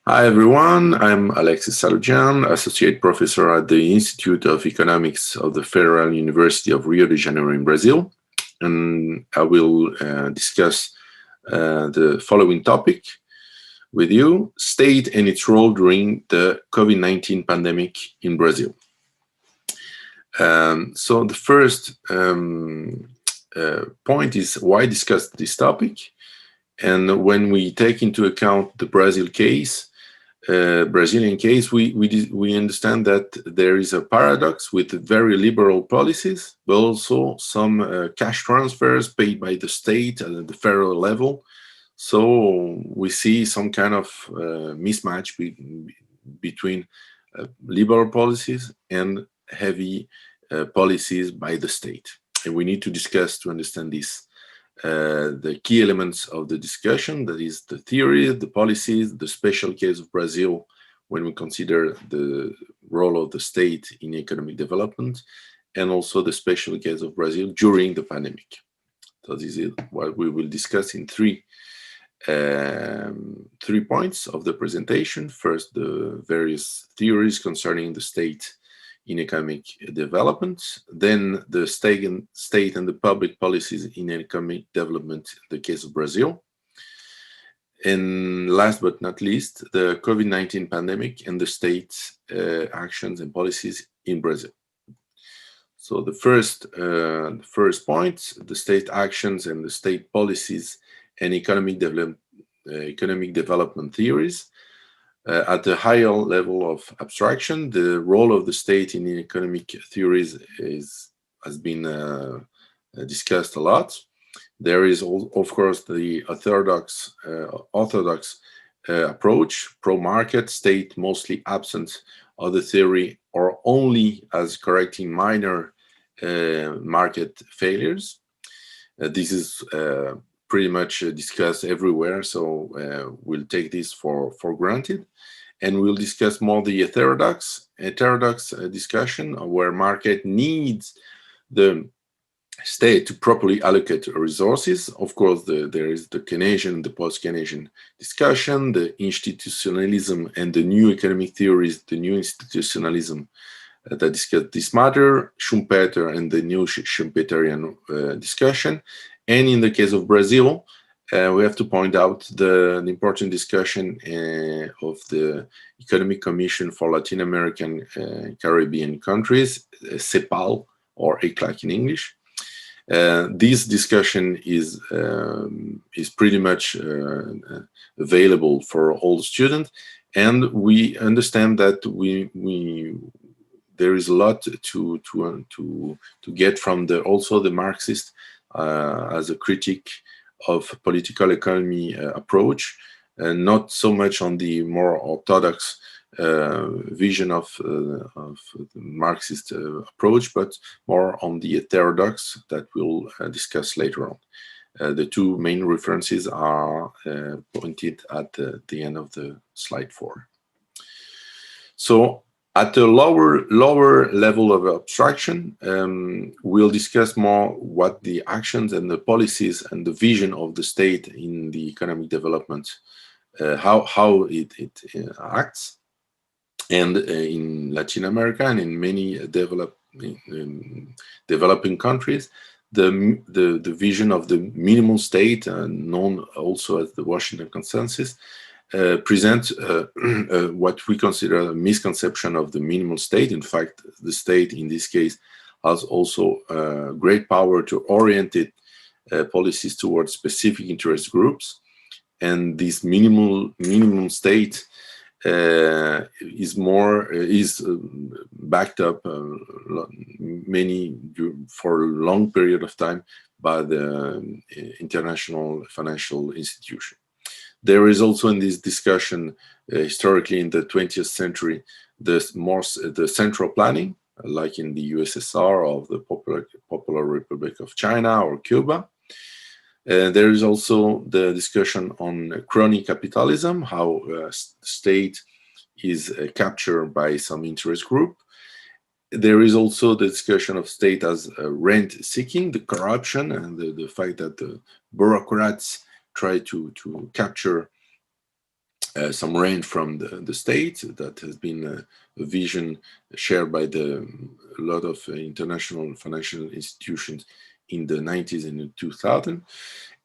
Hi everyone, I'm Alexis Saludjian, Associate Professor at the Institute of Economics of the Federal University of Rio de Janeiro in Brazil. And I will discuss the following topic with you, state and its role during the COVID-19 pandemic in Brazil. So the first point is why discuss this topic? And when we take into account the Brazilian case, we understand that there is a paradox with very liberal policies, but also some cash transfers paid by the state at the federal level. So we see some kind of mismatch between liberal policies and heavy policies by the state. And we need to discuss to understand this. The key elements of the discussion, that is the theory, the policies, the special case of Brazil when we consider the role of the state in economic development, and also the special case of Brazil during the pandemic. So this is what we will discuss in three points of the presentation. First, the various theories concerning the state in economic development, then the state and the public policies in economic development, the case of Brazil. And last but not least, the COVID-19 pandemic and the state's actions and policies in Brazil. So the first point, the state actions and the state policies and economic development theories. At the higher level of abstraction, the role of the state in economic theories has been discussed a lot. There is, of course, the orthodox approach, pro-market, state mostly absent of the theory or only as correcting minor market failures. This is pretty much discussed everywhere, so we'll take this for granted. And we'll discuss more the heterodox discussion where market needs the state to properly allocate resources. Of course, there is the Keynesian, the post-Keynesian discussion, the institutionalism and the new economic theories, the new institutionalism that discuss this matter, Schumpeter and the new Schumpeterian discussion. And in the case of Brazil, we have to point out the important discussion of the Economic Commission for Latin American Caribbean countries, CEPAL, or ECLAC in English. This discussion is pretty much available for all students, and we understand that there is a lot to get from also the Marxist as a critic of political economy approach, and not so much on the more orthodox vision of the Marxist approach, but more on the heterodox that we'll discuss later on. The two main references are pointed at the end of the slide 4. So at the lower level of abstraction, we'll discuss more what the actions and the policies and the vision of the state in the economic development, how it acts. And in Latin America and in many developing countries, the vision of the minimal state, known also as the Washington Consensus, present what we consider a misconception of the minimal state. In fact, the state in this case has also great power to orient policies towards specific interest groups, and this minimum state is backed up for a long period of time by the international financial institution. There is also in this discussion, historically in the 20th century, the central planning, like in the USSR or the Popular Republic of China or Cuba. There is also the discussion on crony capitalism, how state is captured by some interest group. There is also the discussion of state as rent seeking, the corruption, and the fact that the bureaucrats try to capture some rent from the state. That has been a vision shared by a lot of international financial institutions in the 90s and the 2000s.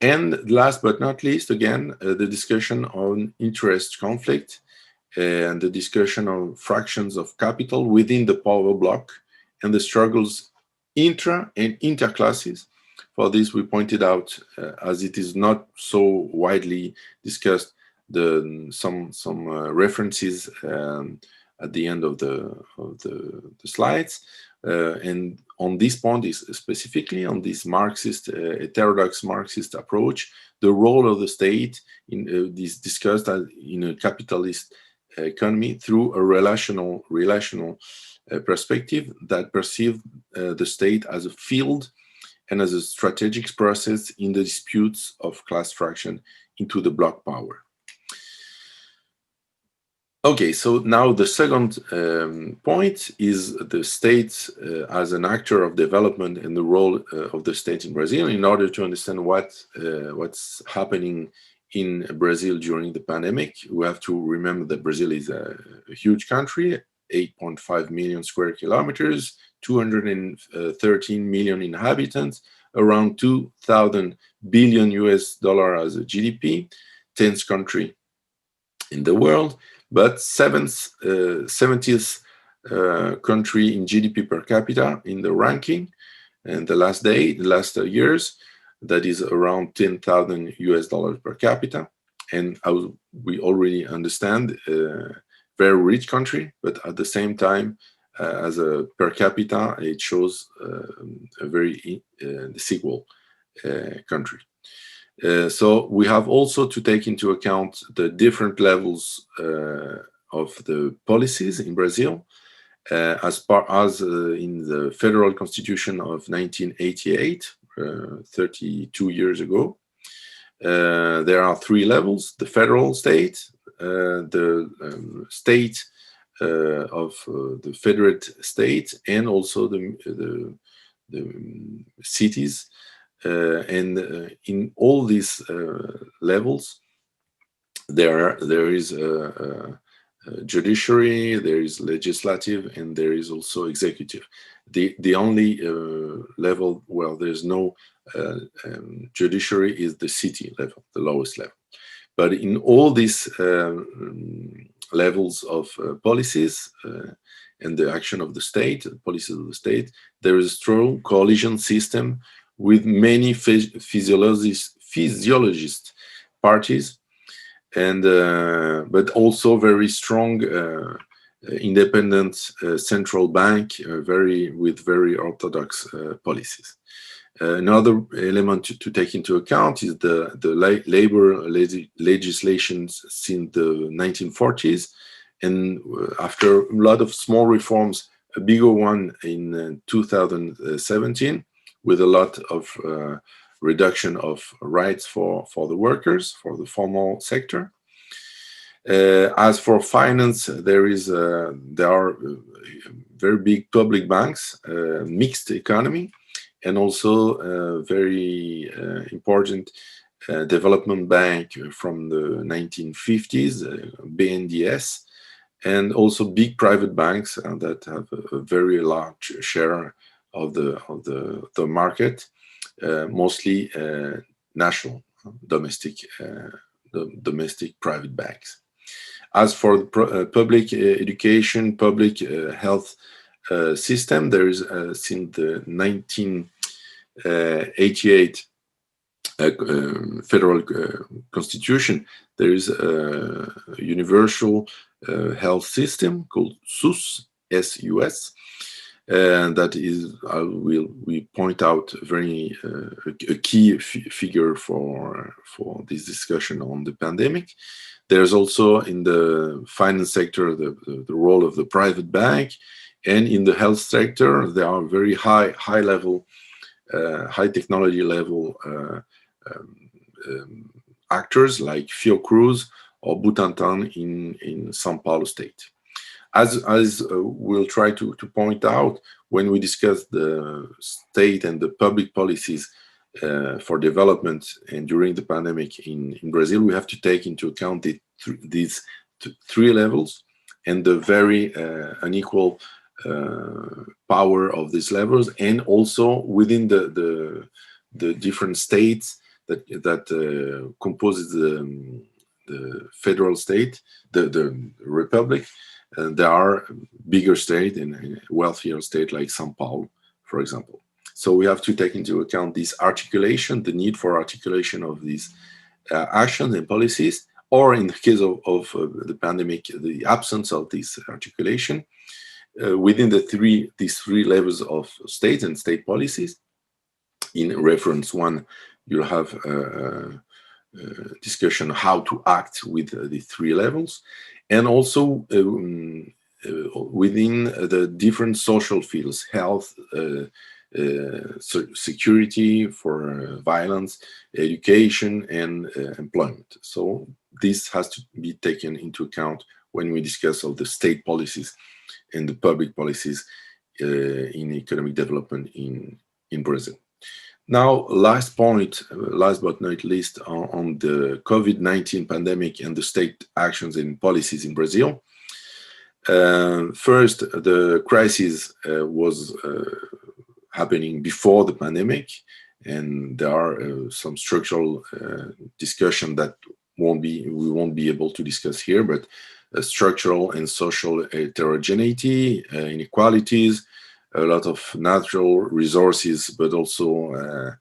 And last but not least, again, the discussion on interest conflict and the discussion on fractions of capital within the power block and the struggles intra and interclasses. For this, we pointed out, as it is not so widely discussed, some references at the end of the slides. And on this point, is specifically on this Marxist, heterodox Marxist approach, the role of the state in this discussed in a capitalist economy through a relational perspective that perceived the state as a field and as a strategic process in the disputes of class fraction into the block power. Okay, so now the second point is the state as an actor of development and the role of the state in Brazil. In order to understand what's happening in Brazil during the pandemic, we have to remember that Brazil is a huge country, 8.5 million square kilometers, 213 million inhabitants, around 2,000 billion US dollar as a GDP, 10th country in the world, but 70th country in GDP per capita in the ranking. And the last years, that is around 10,000 US dollars per capita. And as we already understand, very rich country, but at the same time, as a per capita, it shows a very disequal country. So we have also to take into account the different levels of the policies in Brazil, as far as in the federal constitution of 1988, 32 years ago. There are three levels: the federal state, the state of the federate state, and also the cities. And in all these levels, there is a judiciary, there is legislative, and there is also executive. The only level where there's no judiciary is the city level, the lowest level. But in all these levels of policies and the action of the state, the policies of the state, there is a strong coalition system with many physiologist parties, and but also very strong independent central bank, with very orthodox policies. Another element to take into account is the labor legislations since the 1940s, and after a lot of small reforms, a bigger one in 2017, with a lot of reduction of rights for the workers, for the formal sector. As for finance, there are very big public banks, mixed economy, and also very important development bank from the 1950s, BNDES, and also big private banks that have a very large share of the market, mostly national, domestic private banks. As for the public education, public health system, there is since the 1988 federal constitution, there is a universal health system called SUS, S-U-S, and that is, we point out very a key figure for this discussion on the pandemic. There's also in the finance sector the role of the private bank, and in the health sector there are very high level, high technology level actors like Fiocruz or Butantan in São Paulo state. As we'll try to point out when we discuss the state and the public policies for development and during the pandemic in Brazil, we have to take into account these three levels, and the very unequal power of these levels, and also within the different states that composes the federal state, the republic. There are bigger state and wealthier state like São Paulo, for example. So we have to take into account this articulation, the need for articulation of these actions and policies, or in the case of the pandemic, the absence of this articulation within these three levels of state and state policies. In reference one, you'll have discussion how to act with the three levels, and also within the different social fields, health, security, for violence, education, and employment. So this has to be taken into account when we discuss all the state policies and the public policies in economic development in Brazil. Now, last point, last but not least, on the COVID-19 pandemic and the state actions and policies in Brazil. First, the crisis was happening before the pandemic, and there are some structural discussion that we won't be able to discuss here, but structural and social heterogeneity, inequalities, a lot of natural resources, but also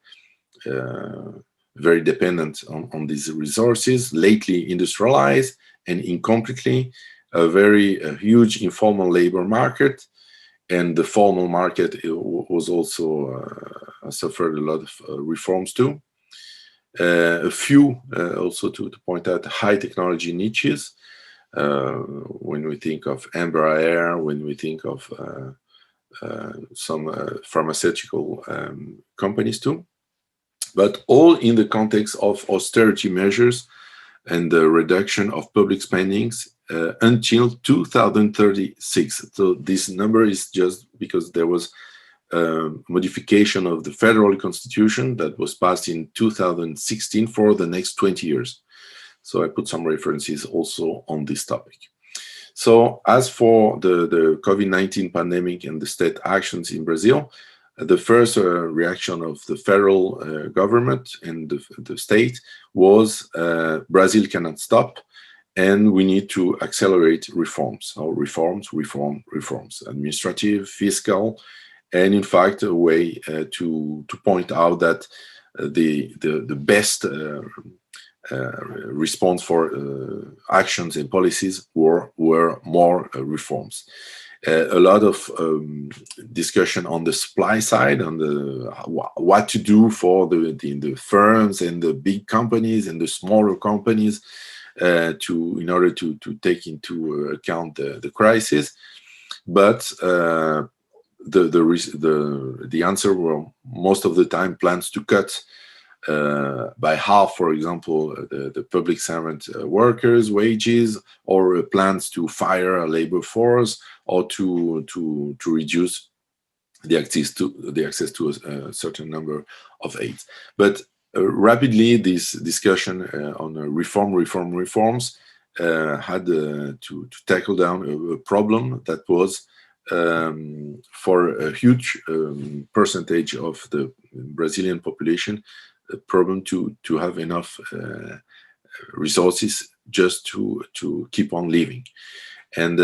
very dependent on these resources, lately industrialized and incompletely, a very huge informal labor market, and the formal market was also suffered a lot of reforms too. A few, also to point out, high technology niches, when we think of Embraer, when we think of some pharmaceutical companies too, but all in the context of austerity measures and the reduction of public spendings until 2036. So this number is just because there was a modification of the federal constitution that was passed in 2016 for the next 20 years. So I put some references also on this topic. So as for the COVID-19 pandemic and the state actions in Brazil, the first reaction of the federal government and the state was Brazil cannot stop, and we need to accelerate reforms. So reforms, administrative, fiscal, and in fact a way to point out that the best response for actions and policies were more reforms. A lot of discussion on the supply side, on the what to do for the firms and the big companies and the smaller companies in order to take into account the crisis. But the answer were most of the time plans to cut by half, for example, the public servant workers' wages, or plans to fire a labor force, or to reduce the access to a certain number of aids. But rapidly, this discussion on reforms had to tackle down a problem that was for a huge percentage of the Brazilian population, a problem to have enough resources just to keep on living. And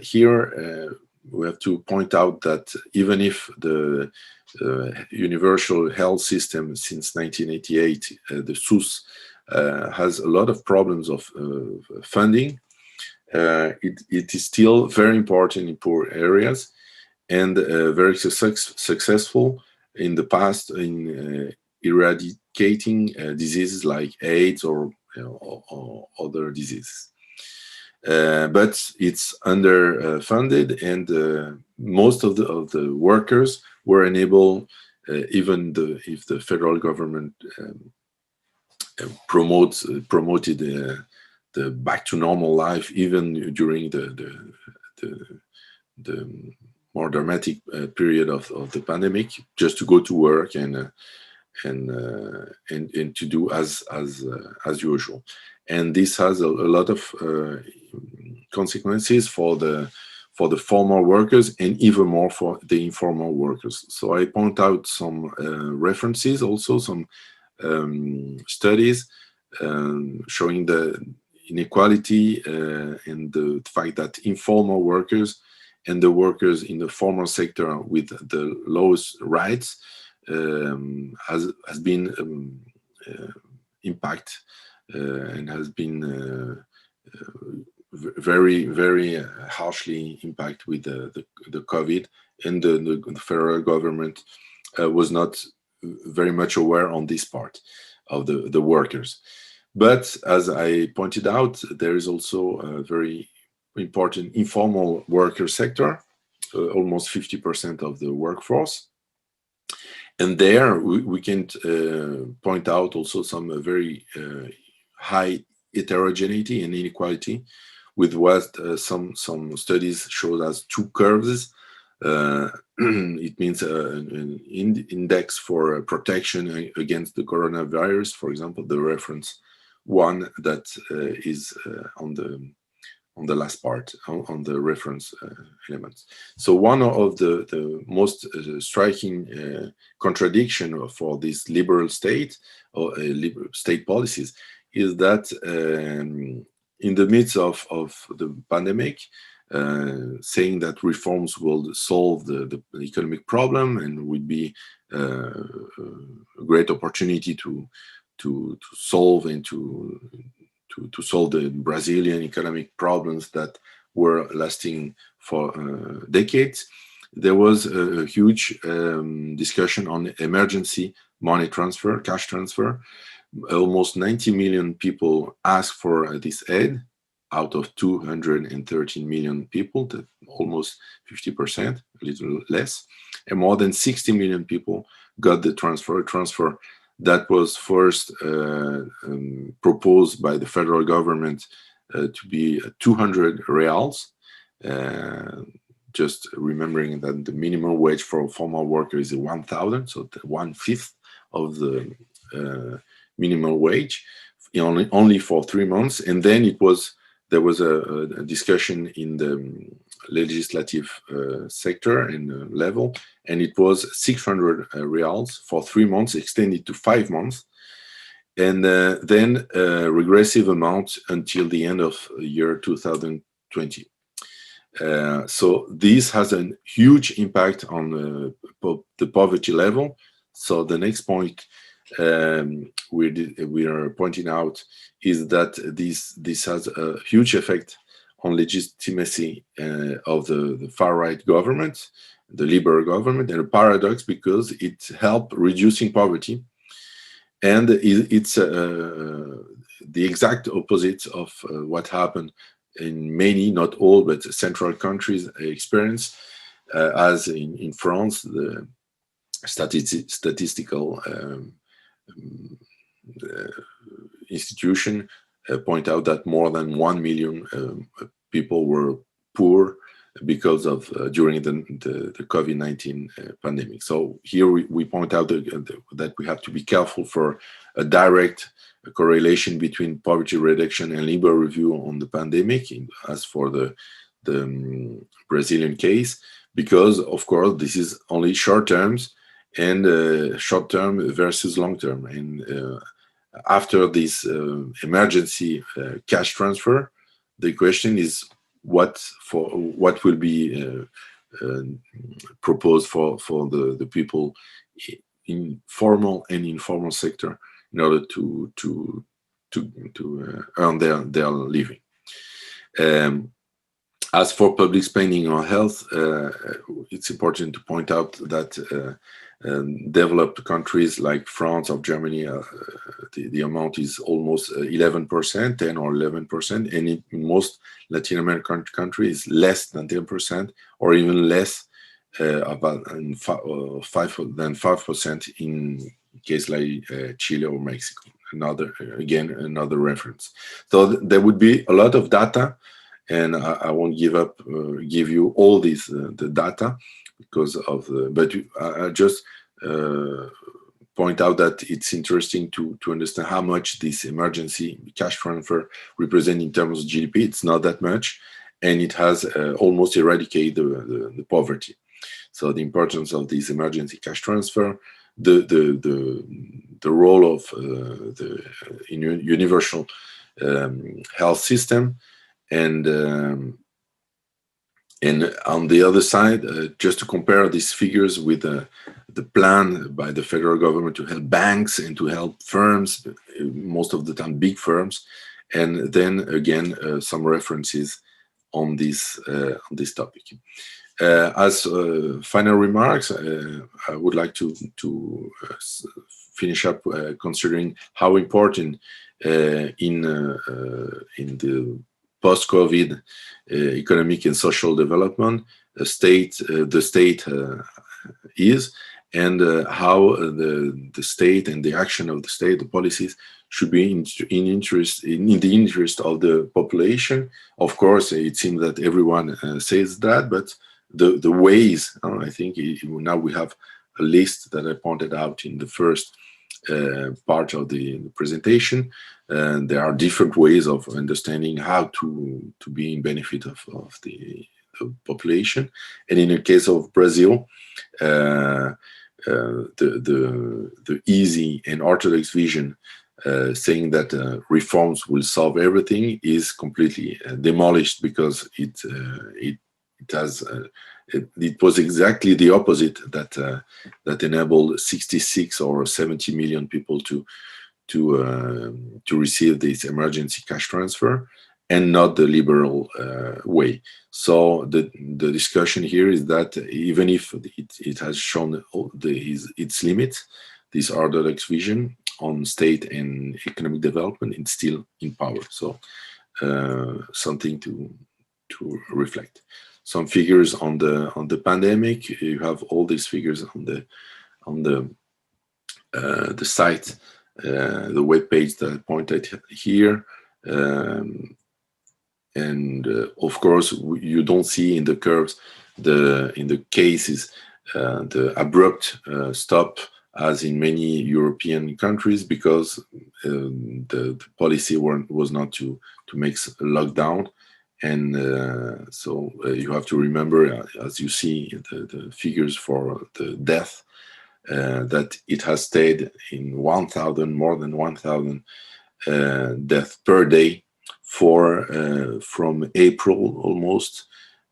here we have to point out that even if the universal health system since 1988, the SUS, has a lot of problems of funding, it is still very important in poor areas, and very successful in the past in eradicating diseases like AIDS or other diseases. But it's underfunded, and most of the workers were unable, even if the federal government promoted the back to normal life, even during the more dramatic period of the pandemic, just to go to work and to do as usual. and this has a lot of consequences for the formal workers and even more for the informal workers. So I point out some references, also some studies showing the inequality and the fact that informal workers and the workers in the formal sector with the lowest rights has been impact and has been very harshly impact with the COVID, and the federal government was not very much aware on this part of the workers. But as I pointed out, there is also a very important informal worker sector, almost 50% of the workforce. And there we can point out also some very high heterogeneity and inequality, with what some studies show as two curves. It means an index for protection against the coronavirus, for example, the reference one that is on the last part, on the reference elements. So one of the most striking contradiction for this liberal state or liberal state policies is that in the midst of the pandemic, saying that reforms will solve the economic problem and would be a great opportunity to solve and to solve the Brazilian economic problems that were lasting for decades. There was a huge discussion on emergency money transfer, cash transfer. Almost 90 million people asked for this aid out of 213 million people, almost 50%, a little less. And more than 60 million people got the transfer that was first proposed by the federal government to be 200 reals. Just remembering that the minimum wage for a formal worker is 1,000, so 1/5 of the minimum wage, only for 3 months. And then there was a discussion in the legislative sector and level, and it was 600 reals for 3 months, extended to 5 months, and then a regressive amount until the end of year 2020. So this has a huge impact on the poverty level. So the next point we are pointing out is that this has a huge effect on legitimacy of the far-right government, the liberal government, and a paradox because it helped reducing poverty, and it's the exact opposite of what happened in many, not all, but central countries experience, as in France, the statistical institution point out that more than 1 million people were poor because of during the COVID-19 pandemic. So here we point out that we have to be careful for a direct correlation between poverty reduction and liberal review on the pandemic, as for the Brazilian case, because of course this is only short terms and short term versus long term. And after this emergency cash transfer, the question is what will be proposed for the people in formal and informal sector in order to earn their living. As for public spending on health, it's important to point out that developed countries like France or Germany, the amount is almost 11%, 10 or 11%, and in most Latin American countries, less than 10%, or even less, about 5% in case like Chile or Mexico. Another reference. So there would be a lot of data, and I won't give you all these the data because of but I just point out that it's interesting to understand how much this emergency cash transfer represent in terms of GDP. It's not that much, and it has almost eradicated the poverty. So the importance of this emergency cash transfer, the role of the universal health system, and on the other side, just to compare these figures with the plan by the federal government to help banks and to help firms, most of the time big firms, and then again some references on this topic. As final remarks, I would like to finish up considering how important in the post-COVID economic and social development the state is, and how the state and the action of the state, the policies, should be in the interest of the population. Of course, it seems that everyone says that, but the ways, I think now we have a list that I pointed out in the first part of the presentation. There are different ways of understanding how to be in benefit of the population. And in the case of Brazil, the easy and orthodox vision saying that reforms will solve everything is completely demolished, because it was exactly the opposite that enabled 66 or 70 million people to receive this emergency cash transfer, and not the liberal way. So the discussion here is that even if it has shown its limits, this orthodox vision on state and economic development, it's still in power. So something to reflect. Some figures on the pandemic. You have all these figures on the site, the web page that I pointed here, and of course you don't see in the curves in the cases the abrupt stop as in many European countries, because the policy was not to make a lockdown. And so you have to remember, as you see the figures for the death, that it has stayed in 1,000, more than 1,000 deaths per day from April almost,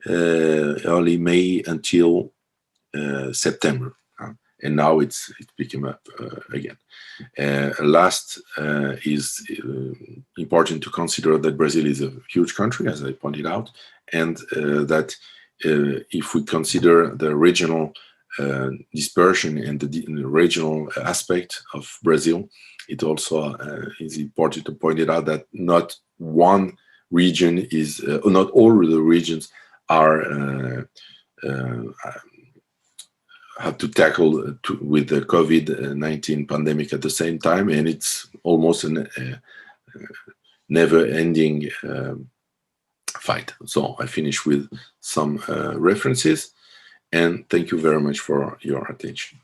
early May until September. And now it's picking up again. Last is important to consider that Brazil is a huge country, as I pointed out, and that if we consider the regional dispersion and the regional aspect of Brazil, it also is important to point it out that not one region is, not all the regions are have to tackle with the COVID-19 pandemic at the same time, and it's almost a never-ending fight. So I finish with some references, and thank you very much for your attention.